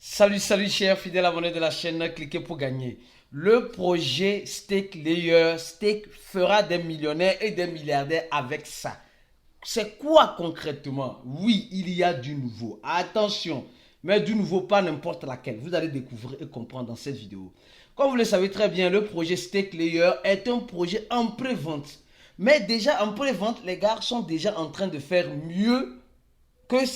Salut chers fidèles abonnés de la chaîne, cliquez pour gagner. Le projet Stake Layer, Stake fera des millionnaires et des milliardaires avec ça. C'est quoi concrètement? Oui, il y a du nouveau. Attention, mais du nouveau pas n'importe laquelle. Vous allez découvrir et comprendre dans cette vidéo. Comme vous le savez très bien, le projet Stake Layer est un projet en pré-vente. Mais déjà en pré-vente, les gars sont déjà en train de faire mieux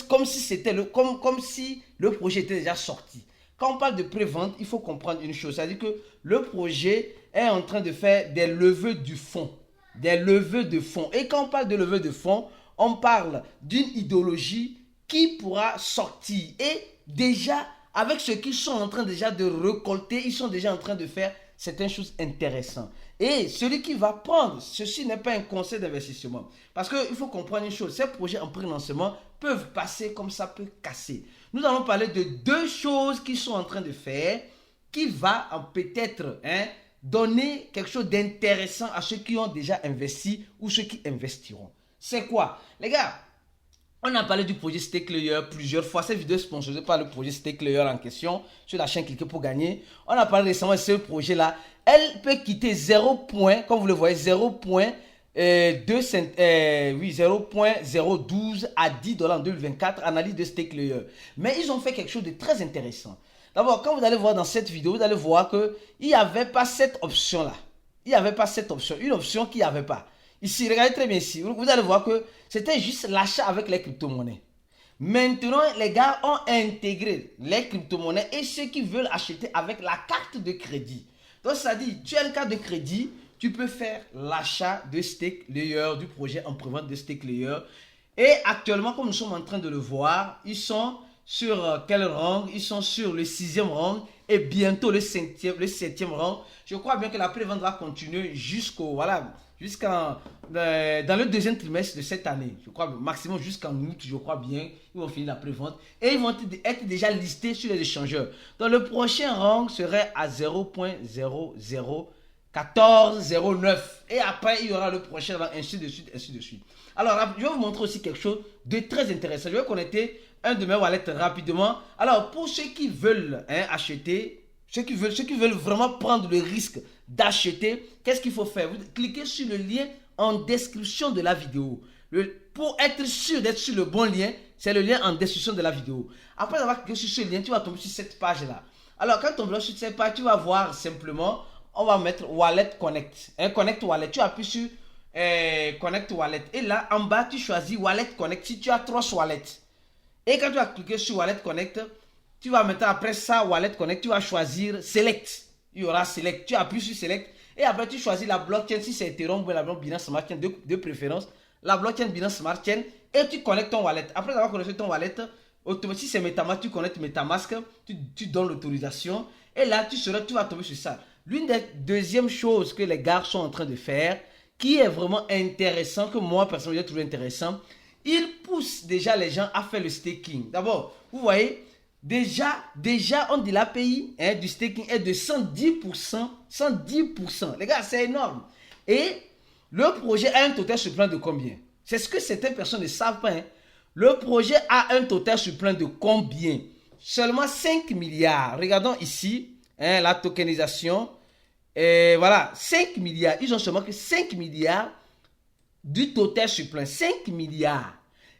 comme si le projet était déjà sorti. Quand on parle de pré-vente, il faut comprendre une chose, c'est-à-dire que le projet est en train de faire des levées du fonds, des levées de fonds. Et quand on parle de levée de fonds, on parle d'une idéologie qui pourra sortir. Et déjà, avec ce qu'ils sont en train déjà de récolter, ils sont déjà en train de faire certaines choses intéressantes. Et celui qui va prendre, ceci n'est pas un conseil d'investissement. Parce qu'il faut comprendre une chose, ces projets en pré-lancement peuvent passer comme ça peut casser. Nous allons parler de deux choses qu'ils sont en train de faire, qui va peut-être donner quelque chose d'intéressant à ceux qui ont déjà investi ou ceux qui investiront. C'est quoi? Les gars, on a parlé du projet Stake Layer plusieurs fois. Cette vidéo est sponsorisée par le projet Stake Layer en question. Sur la chaîne Cliquez pour gagner. On a parlé récemment de ce projet-là. Elle peut quitter 0 point, comme vous le voyez, 0.012 à $10 en 2024. Analyse de Stake Layer. Mais ils ont fait quelque chose de très intéressant. D'abord, quand vous allez voir dans cette vidéo, vous allez voir qu'il n'y avait pas cette option-là. Il n'y avait pas cette option. Une option qu'il n'y avait pas. Ici, regardez très bien ici. Vous allez voir que c'était juste l'achat avec les crypto-monnaies. Maintenant, les gars ont intégré les crypto-monnaies et ceux qui veulent acheter avec la carte de crédit. Donc, ça dit, tu as une carte de crédit, tu peux faire l'achat de Stake Layer, du projet en prévente de Stake Layer. Et actuellement, comme nous sommes en train de le voir, ils sont sur quel rang? Ils sont sur le 6e rang et bientôt le 7e rang. Je crois bien que la prévente va continuer jusqu'au, jusqu'en dans le deuxième trimestre de cette année, je crois maximum jusqu'en août, je crois bien, ils vont finir la prévente et ils vont être déjà listés sur les échangeurs. Donc le prochain rang serait à 0.001409 et après il y aura le prochain rang, ainsi de suite, ainsi de suite. Alors je vais vous montrer aussi quelque chose de très intéressant. Je vais connecter un de mes wallets rapidement. Alors pour ceux qui veulent acheter, ceux qui veulent vraiment prendre le risque d'acheter, qu'est-ce qu'il faut faire? Vous cliquez sur le lien en description de la vidéo. Pour être sûr d'être sur le bon lien, c'est le lien en description de la vidéo. Après avoir cliqué sur ce lien, tu vas tomber sur cette page-là. Alors, quand tu tombes sur cette page, tu vas voir simplement, on va mettre Wallet Connect. Connect Wallet. Tu appuies sur Connect Wallet. Et là, en bas, tu choisis Wallet Connect si tu as 3 wallets. Et quand tu vas cliquer sur Wallet Connect, tu vas maintenant, après ça, Wallet Connect, tu vas choisir Select. Il y aura Select. Tu appuies sur Select. Et après, tu choisis la blockchain. Si c'est Ethereum ou la blockchain Binance Smart Chain de préférence. La blockchain Binance Smart Chain. Et tu connectes ton wallet. Après avoir connecté ton wallet, automatiquement, si c'est Metamask, tu connectes Metamask. Tu donnes l'autorisation. Et là, tu vas tomber sur ça. L'une des deuxièmes choses que les gars sont en train de faire, qui est vraiment intéressant, que moi, personnellement, j'ai trouvé intéressant, ils poussent déjà les gens à faire le staking. D'abord, vous voyez, Déjà, on dit la pays du staking est de 110%. 110%. Les gars, c'est énorme. Et le projet a un total sur plan de combien? C'est ce que certaines personnes ne savent pas. Le projet a un total sur plan de combien? Seulement 5 milliards. Regardons ici, la tokenisation. Et voilà, 5 milliards. Ils ont seulement que 5 milliards du total sur plan. 5 milliards.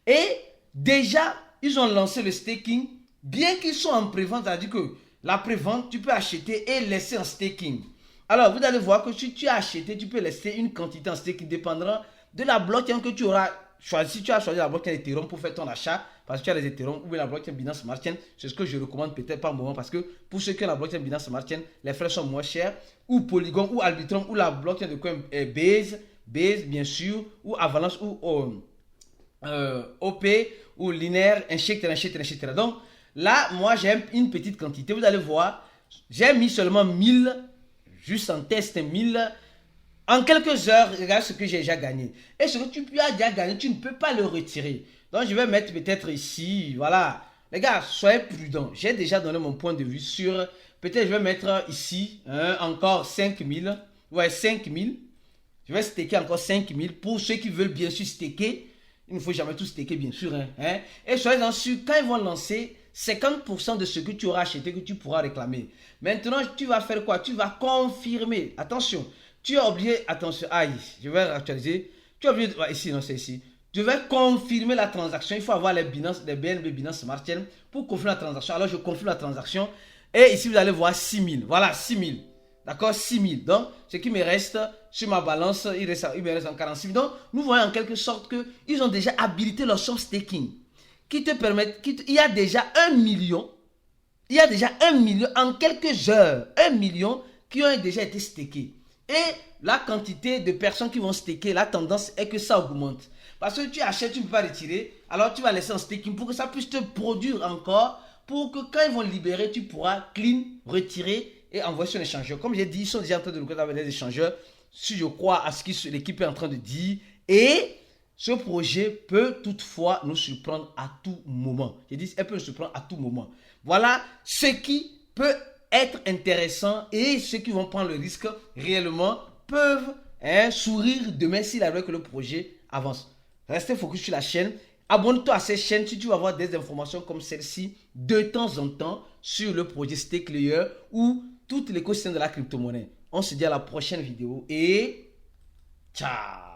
Et déjà, ils ont lancé le staking. Bien qu'ils soient en prévente, c'est-à-dire que la prévente, tu peux acheter et laisser en staking. Alors, vous allez voir que si tu as acheté, tu peux laisser une quantité en staking dépendant de la blockchain que tu auras choisi. Si tu as choisi la blockchain Ethereum pour faire ton achat, parce que tu as les Ethereum ou la blockchain Binance Smart Chain, c'est ce que je recommande peut-être pas au moment parce que pour ceux qui ont la blockchain Binance Smart Chain, les frais sont moins chers. Ou Polygon, ou Arbitrum, ou la blockchain de Coinbase, bien sûr, ou Avalanche, ou OP, ou Linear, etc. Donc, là, moi, j'ai une petite quantité. Vous allez voir, j'ai mis seulement 1000, juste en test, 1000. En quelques heures, regarde ce que j'ai déjà gagné. Et ce que tu as déjà gagné, tu ne peux pas le retirer. Donc, je vais mettre peut-être ici, voilà. Les gars, soyez prudents. J'ai déjà donné mon point de vue sur... Peut-être je vais mettre ici, encore 5000. Ouais, 5000. Je vais staker encore 5000 pour ceux qui veulent bien sûr staker. Il ne faut jamais tout staker, bien sûr. Et soyez-en sûrs, quand ils vont lancer... 50% de ce que tu auras acheté que tu pourras réclamer. Maintenant, tu vas faire quoi? Tu vas confirmer. Attention, tu as oublié, attention, aïe, je vais actualiser. Tu as oublié, ici, non, c'est ici. Je vais confirmer la transaction. Il faut avoir les Binance, les BNB Binance Smart Chain pour confirmer la transaction. Alors, je confirme la transaction. Et ici, vous allez voir 6 000. Voilà, 6 000. D'accord, 6 000. Donc, ce qui me reste sur ma balance, il me reste en 46 000. Donc, nous voyons en quelque sorte qu'ils ont déjà habilité l'option staking qui te permet, il y a déjà 1 million. Il y a déjà 1 million en quelques heures. 1 million qui ont déjà été stakés. Et la quantité de personnes qui vont staker, la tendance est que ça augmente. Parce que tu achètes, tu ne peux pas retirer. Alors, tu vas laisser en staking pour que ça puisse te produire encore. Pour que quand ils vont libérer, tu pourras clean, retirer et envoyer sur l'échangeur. Comme j'ai dit, ils sont déjà en train de recruter avec les échangeurs. Si je crois à ce que l'équipe est en train de dire. Et ce projet peut toutefois nous surprendre à tout moment. J'ai dit, elle peut nous surprendre à tout moment. Voilà ce qui peut être intéressant et ceux qui vont prendre le risque réellement peuvent sourire demain s'il arrive que le projet avance. Restez focus sur la chaîne. Abonne-toi à cette chaîne si tu vas avoir des informations comme celle-ci de temps en temps sur le projet StakeLayer ou tout l'écosystème de la crypto-monnaie. On se dit à la prochaine vidéo et ciao!